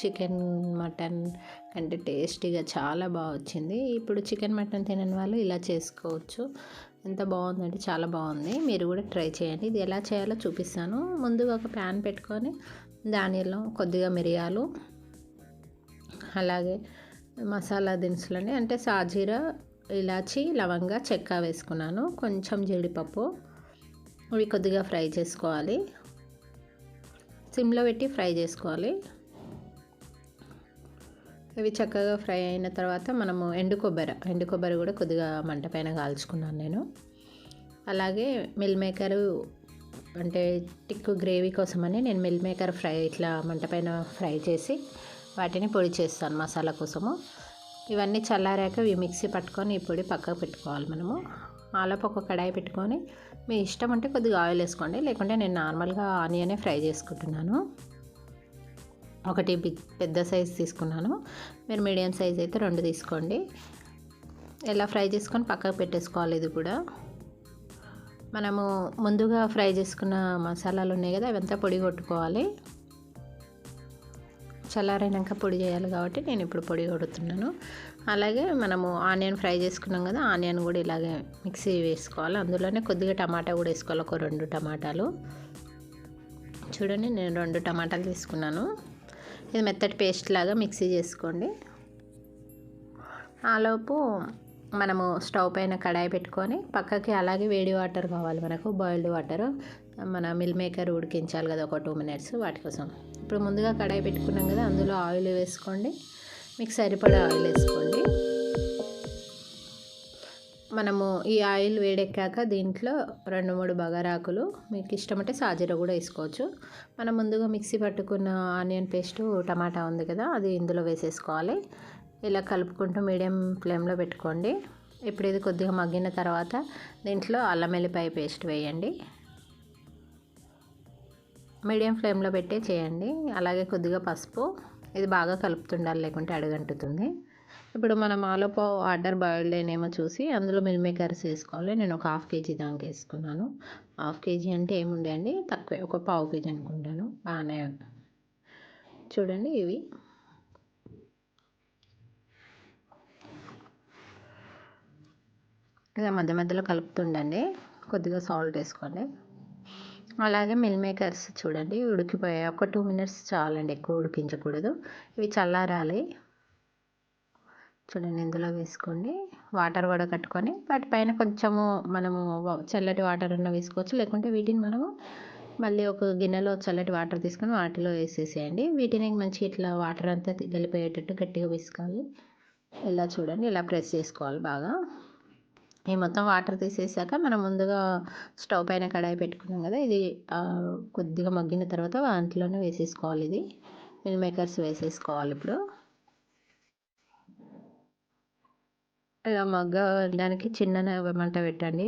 Chicken mutton కంటే టేస్టీగా చాలా బాగా వచ్చింది. ఇప్పుడు చికెన్ మటన్ తినని వాళ్ళు ఇలా చేసుకోవచ్చు. ఎంత బాగుందంటే చాలా బాగుంది. మీరు కూడా ట్రై చేయండి. ఇది ఎలా చేయాలో చూపిస్తాను. ముందుగా ఒక ప్యాన్ పెట్టుకొని దానిలో కొద్దిగా మిరియాలు, అలాగే మసాలా దినుసులని అంటే సాజీరా, ఇలాచి, లవంగా, చెక్క వేసుకున్నాను. కొంచెం జీడిపప్పు, ఇవి కొద్దిగా ఫ్రై చేసుకోవాలి. సిమ్లో పెట్టి ఫ్రై చేసుకోవాలి. ఇవి చక్కగా ఫ్రై అయిన తర్వాత మనము ఎండు కొబ్బరి కూడా కొద్దిగా మంట పైన కాల్చుకున్నాను నేను. అలాగే మిల్ మేకరు అంటే టిక్కు గ్రేవీ కోసమని నేను మిల్ మేకర్ ఫ్రై ఇట్లా మంట పైన ఫ్రై చేసి వాటిని పొడి చేస్తాను మసాలా కోసము. ఇవన్నీ చల్లారాక ఇవి మిక్సీ పట్టుకొని ఈ పొడి పక్కకు పెట్టుకోవాలి మనము. ఆలోపు ఒక కడాయి పెట్టుకొని మీ ఇష్టం ఉంటే కొద్దిగా ఆయిల్ వేసుకోండి, లేకుంటే నేను నార్మల్గా ఆనియనే ఫ్రై చేసుకుంటున్నాను. ఒకటి పెద్ద సైజ్ తీసుకున్నాను, మీరు మీడియం సైజ్ అయితే 2 తీసుకోండి. ఇలా ఫ్రై చేసుకొని పక్కకు పెట్టేసుకోవాలి. ఇది కూడా మనము ముందుగా ఫ్రై చేసుకున్న మసాలాలు ఉన్నాయి కదా, అవంతా పొడి కొట్టుకోవాలి. చల్లారైనాక పొడి చేయాలి కాబట్టి నేను ఇప్పుడు పొడి కొడుతున్నాను. అలాగే మనము ఆనియన్ ఫ్రై చేసుకున్నాం కదా, ఆనియన్ కూడా ఇలాగే మిక్సీ వేసుకోవాలి. అందులోనే కొద్దిగా టమాటా కూడా వేసుకోవాలి, ఒక 2 టమాటాలు. చూడండి, నేను 2 టమాటాలు తీసుకున్నాను. ఇది మెత్తటి పేస్ట్ లాగా మిక్సీ చేసుకోండి. ఆలోపు మనము స్టవ్ పైన కడాయి పెట్టుకొని పక్కకి అలాగే వేడి వాటర్ కావాలి మనకు, బాయిల్డ్ వాటర్. మన మిల్ మేకర్ ఉడికించాలి కదా ఒక 2 మినిట్స్, వాటి కోసం. ఇప్పుడు ముందుగా కడాయి పెట్టుకున్నాం కదా, అందులో ఆయిల్ వేసుకోండి. మీకు సరిపడా ఆయిల్ వేసుకోండి. మనము ఈ ఆయిల్ వేడెక్కాక దీంట్లో 2-3 బగారాకులు, మీకు ఇష్టమంటే సాజీరా కూడా వేసుకోవచ్చు. మనం ముందుగా మిక్సీ పట్టుకున్న ఆనియన్ పేస్టు, టమాటా ఉంది కదా, అది ఇందులో వేసేసుకోవాలి. ఇలా కలుపుకుంటూ మీడియం ఫ్లేమ్లో పెట్టుకోండి. ఇప్పుడు ఇది కొద్దిగా మగ్గిన తర్వాత దీంట్లో అల్లం వెల్లిపాయ పేస్ట్ వేయండి. మీడియం ఫ్లేమ్లో పెట్టే చేయండి. అలాగే కొద్దిగా పసుపు. ఇది బాగా కలుపుతుండాలి, లేకుంటే అడుగంటుతుంది. ఇప్పుడు మనం ఆలోపు వాటర్ బాయిల్డ్ అయినేమో చూసి అందులో మిల్ మేకర్స్ వేసుకోవాలి. నేను ఒక 1/2 kg దాకా వేసుకున్నాను. 1/2 kg అంటే ఏముండే అండి, తక్కువే, ఒక 1/4 kg అనుకుంటాను. బాగానే చూడండి. ఇవి ఇలా మధ్య మధ్యలో కలుపుతుండండి. కొద్దిగా సాల్ట్ వేసుకోండి. అలాగే మిల్ మేకర్స్ చూడండి ఉడికిపోయాయి. ఒక 2 మినిట్స్ చాలండి, ఎక్కువ ఉడికించకూడదు. ఇవి చల్లారాలి. చూడండి, ఇందులో వేసుకోండి. వాటర్ కూడా కట్టుకొని వాటిపైన కొంచెము మనము చల్లటి వాటర్ అన్న వేసుకోవచ్చు, లేకుంటే వీటిని మనము మళ్ళీ ఒక గిన్నెలో చల్లటి వాటర్ తీసుకొని వాటిలో వేసేసేయండి. వీటిని మంచి ఇట్లా వాటర్ అంతా వెళ్ళిపోయేటట్టు గట్టిగా విసుకాలి. ఇలా చూడండి, ఇలా ప్రెస్ చేసుకోవాలి బాగా. ఈ మొత్తం వాటర్ తీసేసాక మనం ముందుగా స్టవ్ పైన కడాయి పెట్టుకున్నాం కదా, ఇది కొద్దిగా మగ్గిన తర్వాత దాంట్లోనే వేసేసుకోవాలి. ఇది మిల్ మేకర్స్ వేసేసుకోవాలి. ఇప్పుడు ఇలా మగ్గడానికి చిన్న మంట పెట్టండి,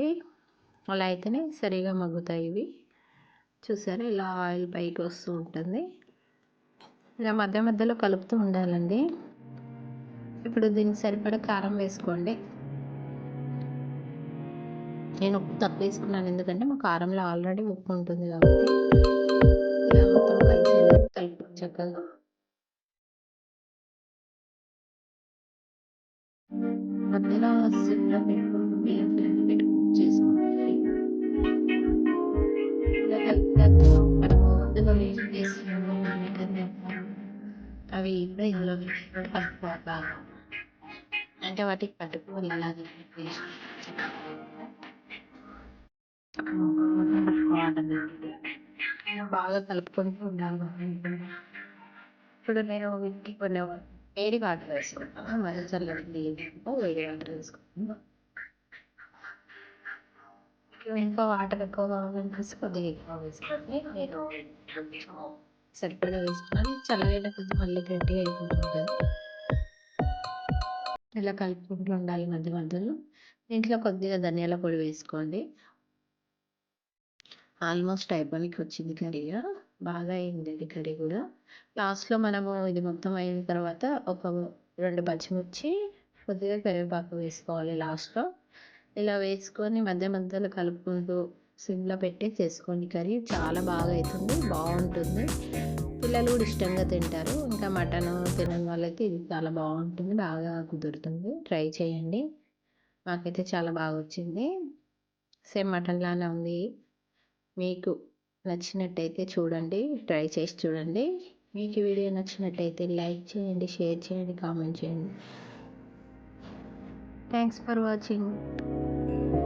అలా అయితేనే సరిగా మగ్గుతాయి ఇవి. చూసారా, ఇలా ఆయిల్ పైకి వస్తూ ఉంటుంది. ఇలా మధ్య మధ్యలో కలుపుతూ ఉండాలండి. ఇప్పుడు దీనికి సరిపడా కారం వేసుకోండి. నేను ఉప్పు తక్కువ వేసుకున్నాను, ఎందుకంటే మా కారంలో ఆల్రెడీ ఉప్పు ఉంటుంది కాబట్టి. ఇలా మొత్తం కలిసి కలుపు చక్కగా. మధ్యలో సిమ్లో పెట్టుకోండి, చేసుకోండి. అవి ఇప్పుడు ఇందులో కలుపుకోవాలి బాగా, అంటే వాటికి పట్టుకోవాలి. అలాగే బాగా కలుపుకుంటూ ఉండాలి. ఇప్పుడు నేను వీటికి కొన్ని వేడి వాటర్ వేసుకుంటాను. మరి చల్లటి నీళ్ళు వేడి వాటర్ వేసుకుంటాను. ఇంకా వాటర్ ఎక్కువ కావాలనిపిస్తే కొద్దిగా ఎక్కువ వేసుకోండి. నేను సరిపడా వేసుకున్నాను. చల్లగా కొద్దిగా మళ్ళీ గట్టిగా అయిపోతుంది కదా, ఇలా కలుపుకుంటూ ఉండాలి మధ్య మధ్యలో. దీంట్లో కొద్దిగా ధనియాల పొడి వేసుకోండి. ఆల్మోస్ట్ అయిపోయికి వచ్చింది కర్రీగా, బాగా అయింది ఇది కర్రీ కూడా. లాస్ట్లో మనము ఇది మొత్తం అయిన తర్వాత ఒక 2 పచ్చిమిర్చి, కొద్దిగా కరివేపాకు వేసుకోవాలి లాస్ట్లో. ఇలా వేసుకొని మధ్య మధ్యలో కలుపుకుంటూ సిమ్లో పెట్టి చేసుకోండి. కర్రీ చాలా బాగా అవుతుంది, బాగుంటుంది. పిల్లలు కూడా ఇష్టంగా తింటారు. ఇంకా మటను తినని వాళ్ళకి ఇది చాలా బాగుంటుంది, బాగా కుదురుతుంది. ట్రై చేయండి. మాకైతే చాలా బాగా వచ్చింది. సేమ్ మటన్ లానే ఉంది. మీకు నచ్చినట్టయితే చూడండి, ట్రై చేసి చూడండి. మీకు ఈ వీడియో నచ్చినట్టయితే లైక్ చేయండి, షేర్ చేయండి, కామెంట్ చేయండి. Thanks for watching.